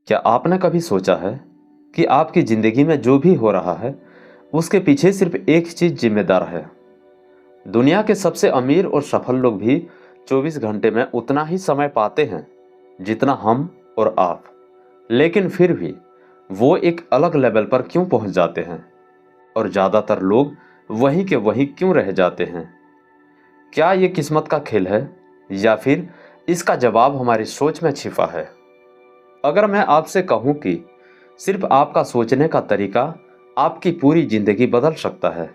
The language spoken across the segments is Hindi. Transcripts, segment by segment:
क्या आपने कभी सोचा है कि आपकी ज़िंदगी में जो भी हो रहा है उसके पीछे सिर्फ एक चीज़ जिम्मेदार है। दुनिया के सबसे अमीर और सफल लोग भी 24 घंटे में उतना ही समय पाते हैं जितना हम और आप। लेकिन फिर भी वो एक अलग लेवल पर क्यों पहुंच जाते हैं और ज़्यादातर लोग वहीं के वहीं क्यों रह जाते हैं? क्या ये किस्मत का खेल है या फिर इसका जवाब हमारी सोच में छिपा है? अगर मैं आपसे कहूं कि सिर्फ आपका सोचने का तरीका आपकी पूरी जिंदगी बदल सकता है,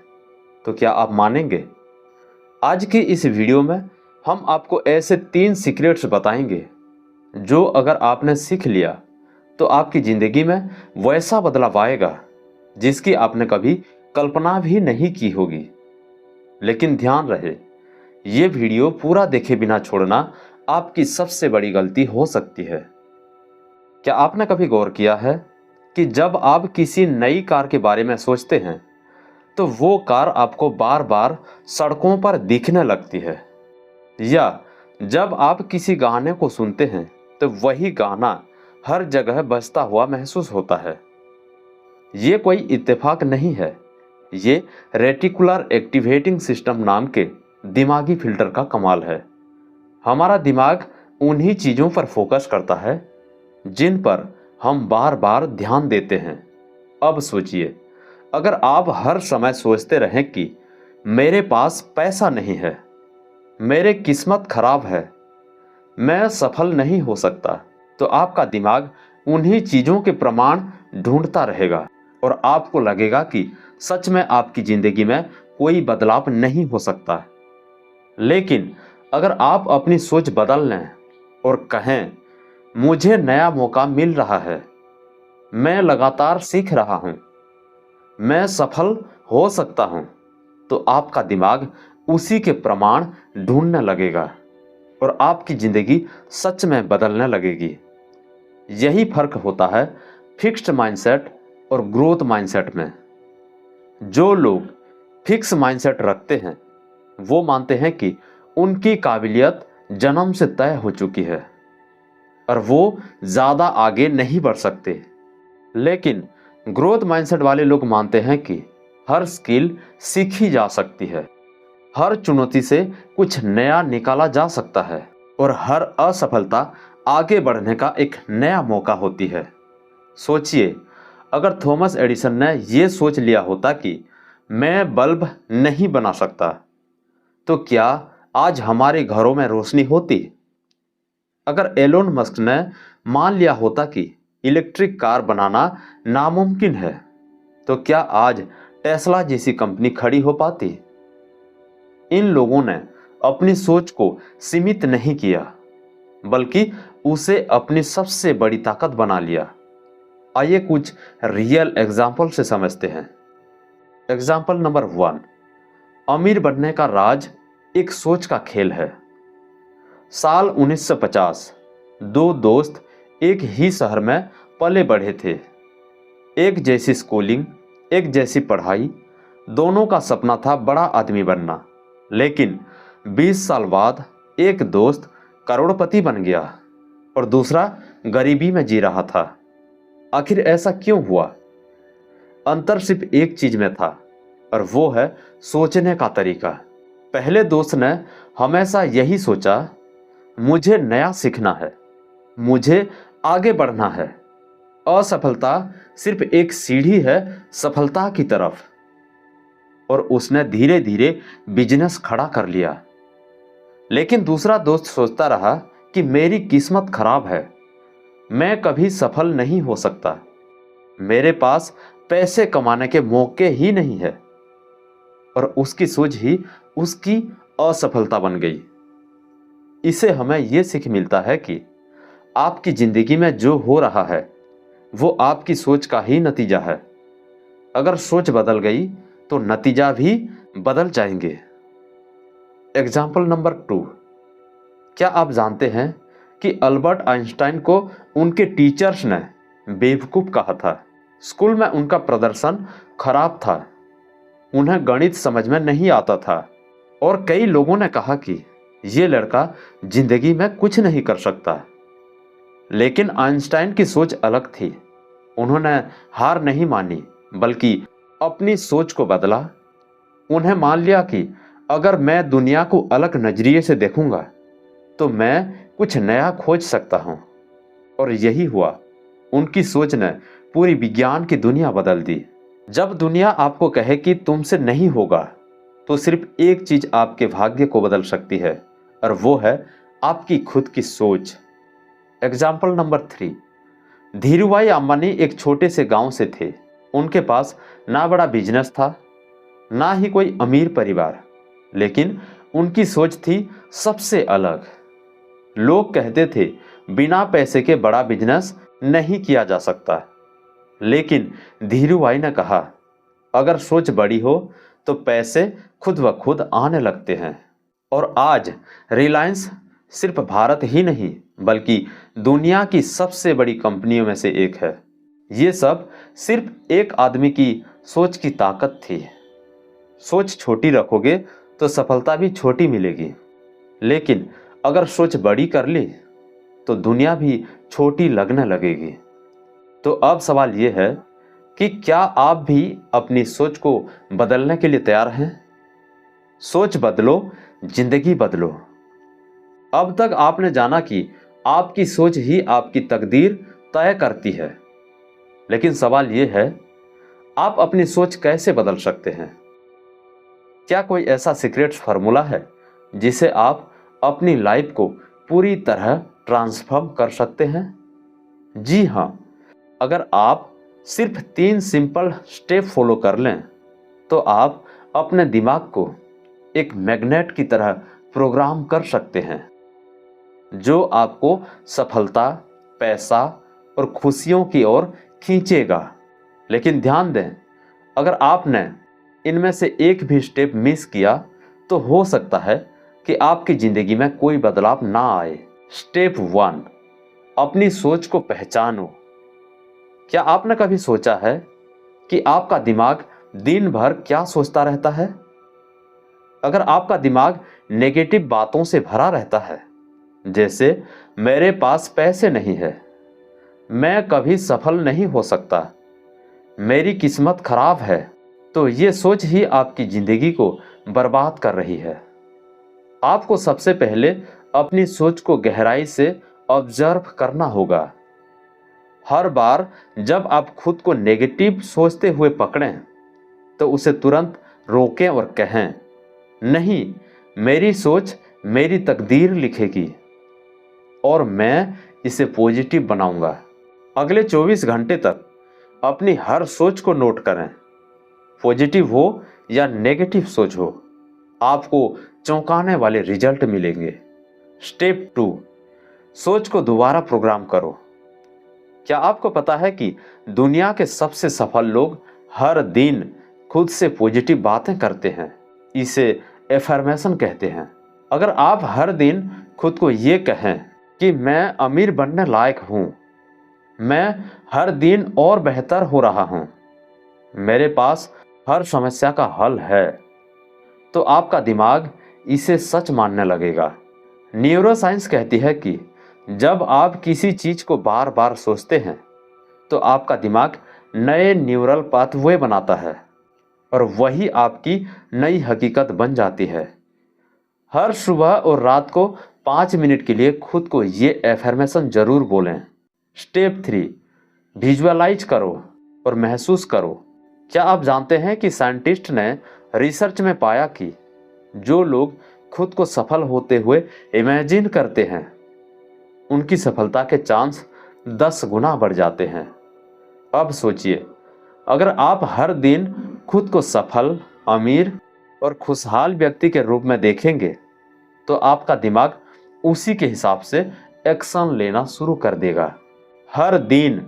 तो क्या आप मानेंगे? आज की इस वीडियो में हम आपको ऐसे 3 सीक्रेट्स बताएंगे जो अगर आपने सीख लिया तो आपकी जिंदगी में वैसा बदलाव आएगा जिसकी आपने कभी कल्पना भी नहीं की होगी। लेकिन ध्यान रहे, ये वीडियो पूरा देखे बिना छोड़ना आपकी सबसे बड़ी गलती हो सकती है। क्या आपने कभी गौर किया है कि जब आप किसी नई कार के बारे में सोचते हैं तो वो कार आपको बार बार सड़कों पर दिखने लगती है, या जब आप किसी गाने को सुनते हैं तो वही गाना हर जगह बजता हुआ महसूस होता है? ये कोई इत्तेफाक नहीं है, ये रेटिकुलर एक्टिवेटिंग सिस्टम नाम के दिमागी फिल्टर का कमाल है। हमारा दिमाग उन्हीं चीज़ों पर फोकस करता है जिन पर हम बार बार ध्यान देते हैं। अब सोचिए, अगर आप हर समय सोचते रहें कि मेरे पास पैसा नहीं है, मेरे किस्मत खराब है, मैं सफल नहीं हो सकता, तो आपका दिमाग उन्हीं चीज़ों के प्रमाण ढूंढता रहेगा और आपको लगेगा कि सच में आपकी ज़िंदगी में कोई बदलाव नहीं हो सकता। लेकिन अगर आप अपनी सोच बदल लें और कहें, मुझे नया मौका मिल रहा है, मैं लगातार सीख रहा हूं, मैं सफल हो सकता हूं, तो आपका दिमाग उसी के प्रमाण ढूंढने लगेगा और आपकी जिंदगी सच में बदलने लगेगी। यही फर्क होता है फिक्स्ड माइंडसेट और ग्रोथ माइंडसेट में। जो लोग फिक्स माइंडसेट रखते हैं वो मानते हैं कि उनकी काबिलियत जन्म से तय हो चुकी है और वो ज्यादा आगे नहीं बढ़ सकते। लेकिन ग्रोथ माइंडसेट वाले लोग मानते हैं कि हर स्किल सीखी जा सकती है, हर चुनौती से कुछ नया निकाला जा सकता है और हर असफलता आगे बढ़ने का एक नया मौका होती है। सोचिए, अगर थॉमस एडिसन ने यह सोच लिया होता कि मैं बल्ब नहीं बना सकता, तो क्या आज हमारे घरों में रोशनी होती? अगर एलोन मस्क ने मान लिया होता कि इलेक्ट्रिक कार बनाना नामुमकिन है, तो क्या आज टेस्ला जैसी कंपनी खड़ी हो पाती? इन लोगों ने अपनी सोच को सीमित नहीं किया, बल्कि उसे अपनी सबसे बड़ी ताकत बना लिया। आइए कुछ रियल एग्जाम्पल से समझते हैं। एग्जाम्पल नंबर 1, अमीर बनने का राज एक सोच का खेल है। साल 1950 दो दोस्त एक ही शहर में पले बढ़े थे। एक जैसी स्कूलिंग, एक जैसी पढ़ाई, दोनों का सपना था बड़ा आदमी बनना। लेकिन 20 साल बाद एक दोस्त करोड़पति बन गया और दूसरा गरीबी में जी रहा था। आखिर ऐसा क्यों हुआ? अंतर सिर्फ एक चीज में था और वो है सोचने का तरीका। पहले दोस्त ने हमेशा यही सोचा, मुझे नया सीखना है, मुझे आगे बढ़ना है, असफलता सिर्फ एक सीढ़ी है सफलता की तरफ। और उसने धीरे धीरे बिजनेस खड़ा कर लिया। लेकिन दूसरा दोस्त सोचता रहा कि मेरी किस्मत खराब है, मैं कभी सफल नहीं हो सकता, मेरे पास पैसे कमाने के मौके ही नहीं है। और उसकी सोच ही उसकी असफलता बन गई। इसे हमें यह सीख मिलता है कि आपकी जिंदगी में जो हो रहा है वो आपकी सोच का ही नतीजा है। अगर सोच बदल गई तो नतीजा भी बदल जाएंगे। एग्जाम्पल नंबर 2, क्या आप जानते हैं कि अल्बर्ट आइंस्टाइन को उनके टीचर्स ने बेवकूफ कहा था? स्कूल में उनका प्रदर्शन खराब था, उन्हें गणित समझ में नहीं आता था और कई लोगों ने कहा कि ये लड़का जिंदगी में कुछ नहीं कर सकता। लेकिन आइंस्टाइन की सोच अलग थी। उन्होंने हार नहीं मानी, बल्कि अपनी सोच को बदला। उन्हें मान लिया कि अगर मैं दुनिया को अलग नजरिए से देखूंगा तो मैं कुछ नया खोज सकता हूं। और यही हुआ। उनकी सोच ने पूरी विज्ञान की दुनिया बदल दी। जब दुनिया आपको कहे कि तुमसे नहीं होगा, तो सिर्फ एक चीज आपके भाग्य को बदल सकती है, और वो है आपकी खुद की सोच। Example number 3। धीरूभाई अंबानी एक छोटे से गांव से थे। उनके पास ना बड़ा बिजनेस था, ना ही कोई अमीर परिवार, लेकिन उनकी सोच थी सबसे अलग। लोग कहते थे बिना पैसे के बड़ा बिजनेस नहीं किया जा सकता, लेकिन धीरूभाई ने कहा अगर सोच बड़ी हो तो पैसे खुद व खुद आने लगते हैं। और आज रिलायंस सिर्फ भारत ही नहीं बल्कि दुनिया की सबसे बड़ी कंपनियों में से एक है। ये सब सिर्फ एक आदमी की सोच की ताकत थी। सोच छोटी रखोगे तो सफलता भी छोटी मिलेगी, लेकिन अगर सोच बड़ी कर ली तो दुनिया भी छोटी लगने लगेगी। तो अब सवाल यह है कि क्या आप भी अपनी सोच को बदलने के लिए तैयार हैं? सोच बदलो, जिंदगी बदलो। अब तक आपने जाना कि आपकी सोच ही आपकी तकदीर तय करती है, लेकिन सवाल यह है आप अपनी सोच कैसे बदल सकते हैं? क्या कोई ऐसा सीक्रेट फार्मूला है जिसे आप अपनी लाइफ को पूरी तरह ट्रांसफॉर्म कर सकते हैं? जी हां, अगर आप सिर्फ 3 सिंपल स्टेप फॉलो कर लें तो आप अपने दिमाग को एक मैग्नेट की तरह प्रोग्राम कर सकते हैं, जो आपको सफलता, पैसा और खुशियों की ओर खींचेगा। लेकिन ध्यान दें, अगर आपने इनमें से एक भी स्टेप मिस किया तो हो सकता है कि आपकी जिंदगी में कोई बदलाव ना आए। स्टेप 1, अपनी सोच को पहचानो। क्या आपने कभी सोचा है कि आपका दिमाग दिन भर क्या सोचता रहता है? अगर आपका दिमाग नेगेटिव बातों से भरा रहता है, जैसे मेरे पास पैसे नहीं है, मैं कभी सफल नहीं हो सकता, मेरी किस्मत खराब है, तो ये सोच ही आपकी जिंदगी को बर्बाद कर रही है। आपको सबसे पहले अपनी सोच को गहराई से ऑब्जर्व करना होगा। हर बार जब आप खुद को नेगेटिव सोचते हुए पकड़ें, तो उसे तुरंत रोकें और कहें, नहीं, मेरी सोच मेरी तकदीर लिखेगी और मैं इसे पॉजिटिव बनाऊंगा। अगले 24 घंटे तक अपनी हर सोच को नोट करें, पॉजिटिव हो या नेगेटिव सोच हो, आपको चौंकाने वाले रिजल्ट मिलेंगे। स्टेप 2, सोच को दोबारा प्रोग्राम करो। क्या आपको पता है कि दुनिया के सबसे सफल लोग हर दिन खुद से पॉजिटिव बातें करते हैं? इसे एफर्मेशन कहते हैं। अगर आप हर दिन खुद को ये कहें कि मैं अमीर बनने लायक हूं, मैं हर दिन और बेहतर हो रहा हूं, मेरे पास हर समस्या का हल है, तो आपका दिमाग इसे सच मानने लगेगा। न्यूरोसाइंस कहती है कि जब आप किसी चीज को बार बार सोचते हैं तो आपका दिमाग नए न्यूरल पाथवे बनाता है और वही आपकी नई हकीकत बन जाती है। हर सुबह और रात को 5 मिनट के लिए खुद को ये एफर्मेशन जरूर बोलें। स्टेप 3, विजुअलाइज करो और महसूस करो। क्या आप जानते हैं कि साइंटिस्ट ने रिसर्च में पाया कि जो लोग खुद को सफल होते हुए इमेजिन करते हैं, उनकी सफलता के चांस 10 गुना बढ़ जाते हैं। अब सोचिए, अगर आप हर दिन खुद को सफल, अमीर और खुशहाल व्यक्ति के रूप में देखेंगे, तो आपका दिमाग उसी के हिसाब से एक्शन लेना शुरू कर देगा। हर दिन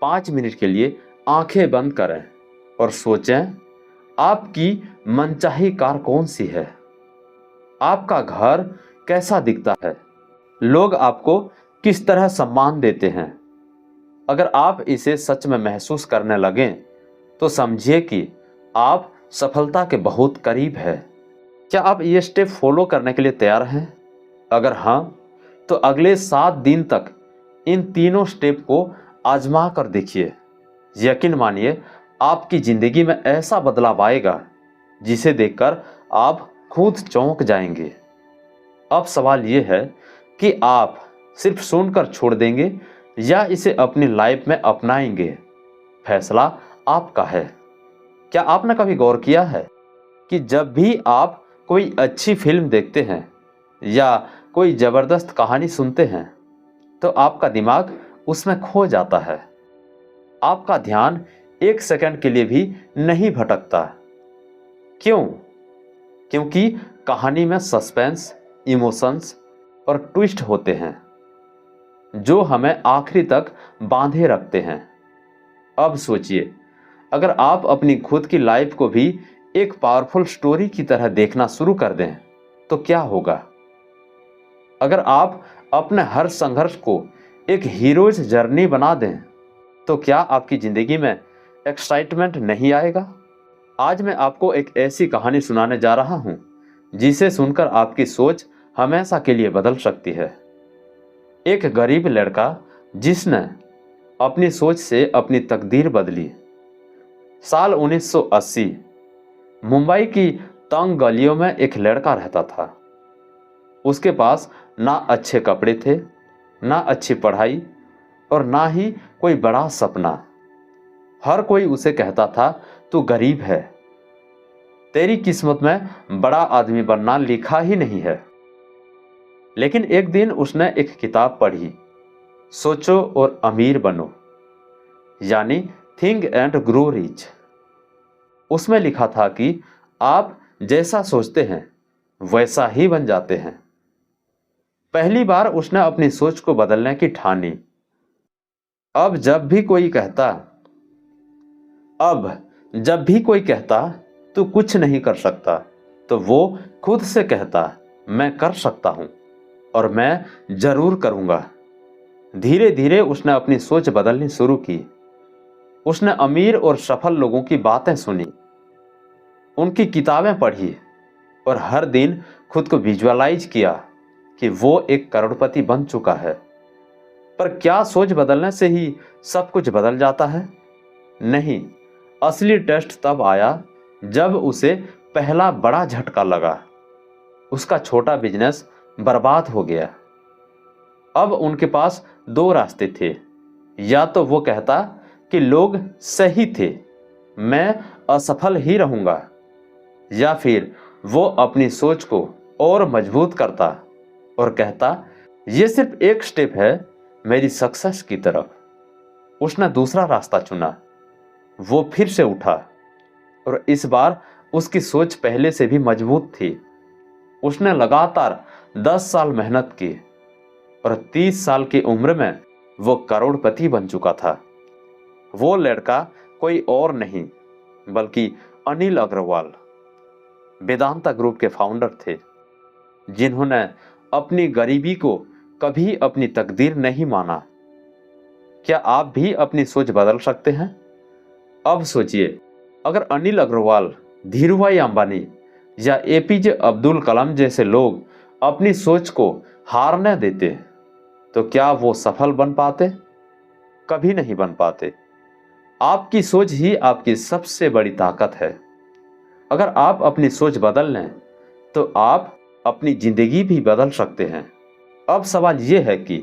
5 मिनट के लिए आंखें बंद करें और सोचें, आपकी मनचाही कार कौन सी है? आपका घर कैसा दिखता है? लोग आपको किस तरह सम्मान देते हैं? अगर आप इसे सच में महसूस करने लगें, तो समझिए कि आप सफलता के बहुत करीब हैं। क्या आप ये स्टेप फॉलो करने के लिए तैयार हैं? अगर हाँ, तो अगले 7 दिन तक इन तीनों स्टेप को आजमा कर देखिए। यकीन मानिए आपकी जिंदगी में ऐसा बदलाव आएगा जिसे देखकर आप खुद चौंक जाएंगे। अब सवाल यह है कि आप सिर्फ सुनकर छोड़ देंगे या इसे अपनी लाइफ में अपनाएंगे। फैसला आपका है। क्या आपने कभी गौर किया है कि जब भी आप कोई अच्छी फिल्म देखते हैं या कोई जबरदस्त कहानी सुनते हैं तो आपका दिमाग उसमें खो जाता है। आपका ध्यान एक सेकंड के लिए भी नहीं भटकता। क्यों? क्योंकि कहानी में सस्पेंस, इमोशंस और ट्विस्ट होते हैं जो हमें आखिरी तक बांधे रखते हैं। अब सोचिए, अगर आप अपनी खुद की लाइफ को भी एक पावरफुल स्टोरी की तरह देखना शुरू कर दें तो क्या होगा? अगर आप अपने हर संघर्ष को एक हीरोज जर्नी बना दें तो क्या आपकी जिंदगी में एक्साइटमेंट नहीं आएगा? आज मैं आपको एक ऐसी कहानी सुनाने जा रहा हूं जिसे सुनकर आपकी सोच हमेशा के लिए बदल सकती है। एक गरीब लड़का जिसने अपनी सोच से अपनी तकदीर बदली। साल 1980 मुंबई की तंग गलियों में एक लड़का रहता था। उसके पास ना अच्छे कपड़े थे, ना अच्छी पढ़ाई और ना ही कोई बड़ा सपना। हर कोई उसे कहता था, तू गरीब है, तेरी किस्मत में बड़ा आदमी बनना लिखा ही नहीं है। लेकिन एक दिन उसने एक किताब पढ़ी, सोचो और अमीर बनो, यानी थिंक एंड ग्रो रिच। उसमें लिखा था कि आप जैसा सोचते हैं वैसा ही बन जाते हैं। पहली बार उसने अपनी सोच को बदलने की ठानी। अब जब भी कोई कहता तू कुछ नहीं कर सकता तो वो खुद से कहता मैं कर सकता हूं और मैं जरूर करूंगा। धीरे धीरे उसने अपनी सोच बदलनी शुरू की। उसने अमीर और सफल लोगों की बातें सुनी, उनकी किताबें पढ़ी और हर दिन खुद को विजुअलाइज किया कि वो एक करोड़पति बन चुका है। पर क्या सोच बदलने से ही सब कुछ बदल जाता है? नहीं, असली टेस्ट तब आया जब उसे पहला बड़ा झटका लगा। उसका छोटा बिजनेस बर्बाद हो गया। अब उनके पास दो रास्ते थे। या तो वो कहता कि लोग सही थे, मैं असफल ही रहूंगा, या फिर वो अपनी सोच को और मजबूत करता और कहता ये सिर्फ एक स्टेप है मेरी सक्सेस की तरफ। उसने दूसरा रास्ता चुना। वो फिर से उठा और इस बार उसकी सोच पहले से भी मजबूत थी। उसने लगातार 10 साल मेहनत की और 30 साल की उम्र में वो करोड़पति बन चुका था। वो लड़का कोई और नहीं बल्कि अनिल अग्रवाल, वेदांता ग्रुप के फाउंडर थे, जिन्होंने अपनी गरीबी को कभी अपनी तकदीर नहीं माना। क्या आप भी अपनी सोच बदल सकते हैं? अब सोचिए, अगर अनिल अग्रवाल, धीरूभाई अंबानी या एपीजे अब्दुल कलाम जैसे लोग अपनी सोच को हारने देते तो क्या वो सफल बन पाते? कभी नहीं बन पाते। आपकी सोच ही आपकी सबसे बड़ी ताकत है। अगर आप अपनी सोच बदल लें तो आप अपनी जिंदगी भी बदल सकते हैं। अब सवाल यह है कि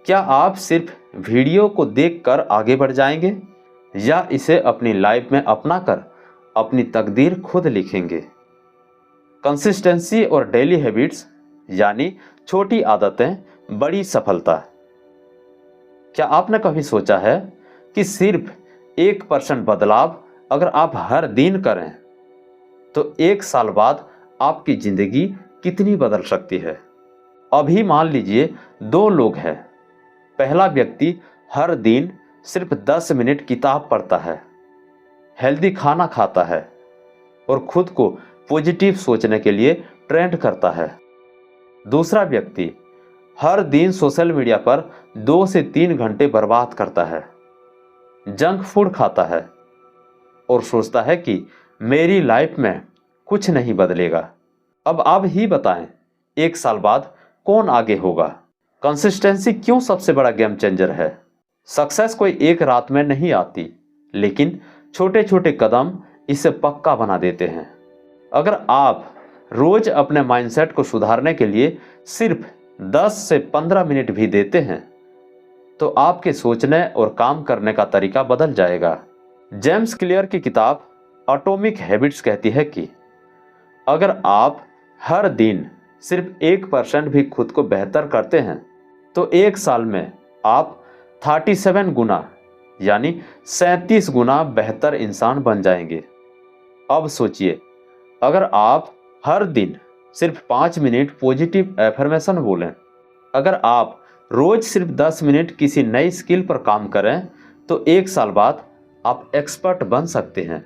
क्या आप सिर्फ वीडियो को देखकर आगे बढ़ जाएंगे या इसे अपनी लाइफ में अपनाकर अपनी तकदीर खुद लिखेंगे? कंसिस्टेंसी और डेली हैबिट्स, यानी छोटी आदतें बड़ी सफलता। क्या आपने कभी सोचा है कि सिर्फ 1% बदलाव अगर आप हर दिन करें तो 1 साल बाद आपकी जिंदगी कितनी बदल सकती है? अभी मान लीजिए 2 लोग हैं। पहला व्यक्ति हर दिन सिर्फ 10 मिनट किताब पढ़ता है, हेल्दी खाना खाता है और खुद को पॉजिटिव सोचने के लिए ट्रेंड करता है। दूसरा व्यक्ति हर दिन सोशल मीडिया पर 2 से 3 घंटे बर्बाद करता है, जंक फूड खाता है और सोचता है कि मेरी लाइफ में कुछ नहीं बदलेगा। अब आप ही बताएं, 1 साल बाद कौन आगे होगा? कंसिस्टेंसी क्यों सबसे बड़ा गेम चेंजर है? सक्सेस कोई एक रात में नहीं आती, लेकिन छोटे छोटे कदम इसे पक्का बना देते हैं। अगर आप रोज अपने माइंडसेट को सुधारने के लिए सिर्फ 10 से 15 मिनट भी देते हैं, तो आपके सोचने और काम करने का तरीका बदल जाएगा। जेम्स क्लियर की किताब एटॉमिक हैबिट्स कहती है कि अगर आप हर दिन सिर्फ 1% भी खुद को बेहतर करते हैं, तो एक साल में आप 37 गुना यानी 37 गुना बेहतर इंसान बन जाएंगे। अब सोचिए, अगर आप हर दिन सिर्फ 5 मिनट पॉजिटिव एफर्मेशन बोलें, अगर आप रोज सिर्फ 10 मिनट किसी नई स्किल पर काम करें, तो एक साल बाद आप एक्सपर्ट बन सकते हैं।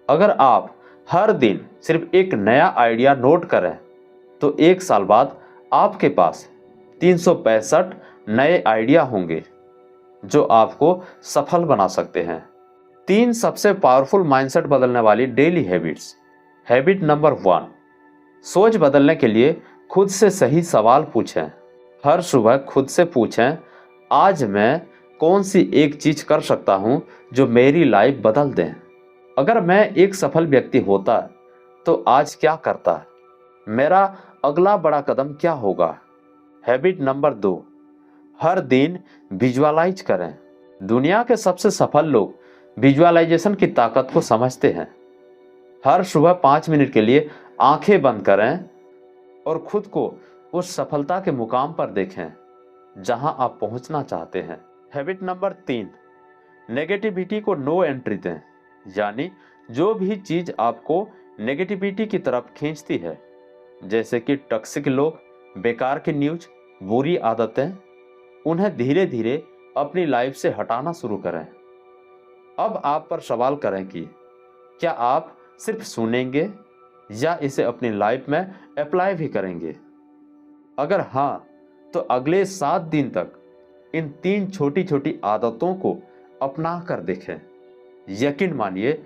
अगर आप हर दिन सिर्फ एक नया आइडिया नोट करें, तो एक साल बाद आपके पास 365 नए आइडिया होंगे जो आपको सफल बना सकते हैं। 3 सबसे पावरफुल माइंडसेट बदलने वाली डेली हैबिट्स। हैबिट नंबर 1, सोच बदलने के लिए खुद से सही सवाल पूछें। हर सुबह खुद से पूछें, आज मैं कौन सी एक चीज कर सकता हूं जो मेरी लाइफ बदल दें? अगर मैं एक सफल व्यक्ति होता तो आज क्या करता? मेरा अगला बड़ा कदम क्या होगा? हैबिट नंबर 2, हर दिन विजुअलाइज करें। दुनिया के सबसे सफल लोग विजुअलाइजेशन की ताकत को समझते हैं। हर सुबह 5 मिनट के लिए आंखें बंद करें और खुद को उस सफलता के मुकाम पर देखें जहां आप पहुंचना चाहते हैं। हैबिट नंबर 3, नेगेटिविटी को नो एंट्री दें। यानी जो भी चीज आपको नेगेटिविटी की तरफ खींचती है, जैसे कि टॉक्सिक लोग, बेकार की न्यूज, बुरी आदतें, उन्हें धीरे धीरे अपनी लाइफ से हटाना शुरू करें। अब आप पर सवाल करें कि क्या आप सिर्फ सुनेंगे या इसे अपनी लाइफ में अप्लाई भी करेंगे? अगर हाँ, तो अगले 7 दिन तक इन 3 छोटी छोटी आदतों को अपना कर देखें। यकीन मानिए,